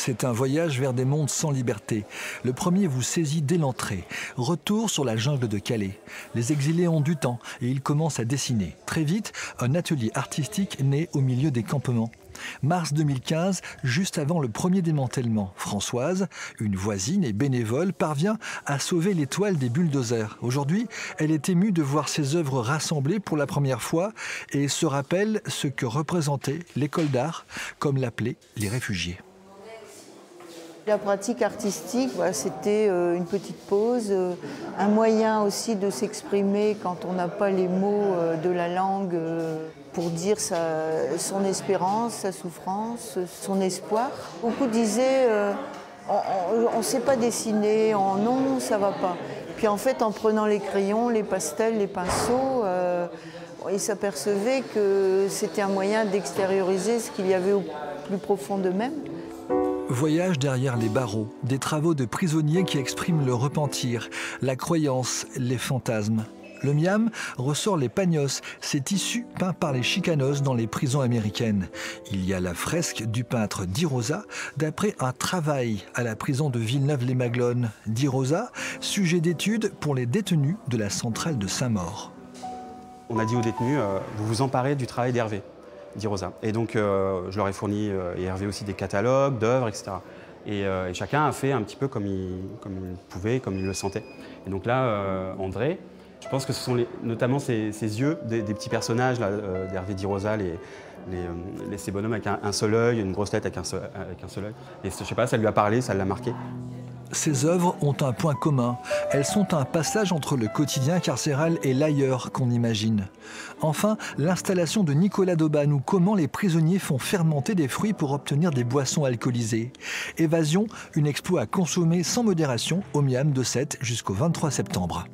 C'est un voyage vers des mondes sans liberté. Le premier vous saisit dès l'entrée. Retour sur la jungle de Calais. Les exilés ont du temps et ils commencent à dessiner. Très vite, un atelier artistique naît au milieu des campements. Mars 2015, juste avant le premier démantèlement, Françoise, une voisine et bénévole, parvient à sauver les toiles des bulldozers. Aujourd'hui, elle est émue de voir ses œuvres rassemblées pour la première fois et se rappelle ce que représentait l'école d'art, comme l'appelaient les réfugiés. La pratique artistique, c'était une petite pause, un moyen aussi de s'exprimer quand on n'a pas les mots de la langue pour dire son espérance, sa souffrance, son espoir. Beaucoup disaient on ne sait pas dessiner, non, ça va pas. Puis en fait, en prenant les crayons, les pastels, les pinceaux, ils s'apercevaient que c'était un moyen d'extérioriser ce qu'il y avait au plus profond d'eux-mêmes. Voyage derrière les barreaux, des travaux de prisonniers qui expriment le repentir, la croyance, les fantasmes. Le Miam ressort les pagnos, ces tissus peints par les chicanos dans les prisons américaines. Il y a la fresque du peintre Di Rosa, d'après un travail à la prison de Villeneuve-les-Maglones. Di Rosa, sujet d'étude pour les détenus de la centrale de Saint-Maur. On a dit aux détenus, vous vous emparez du travail d'Hervé. Di Rosa. Et donc, je leur ai fourni, et Hervé aussi, des catalogues d'œuvres, etc. Et chacun a fait un petit peu comme il pouvait, comme il le sentait. Et donc là, André, je pense que ce sont notamment ces yeux des petits personnages d'Hervé Di Rosa, ces bonhommes avec un seul œil, une grosse tête avec un seul œil. Et je sais pas, ça lui a parlé, ça l'a marqué. Ces œuvres ont un point commun. Elles sont un passage entre le quotidien carcéral et l'ailleurs qu'on imagine. Enfin, l'installation de Nicolas d'Aubagne ou comment les prisonniers font fermenter des fruits pour obtenir des boissons alcoolisées. Évasion, une expo à consommer sans modération au Miam de 7 jusqu'au 23 septembre.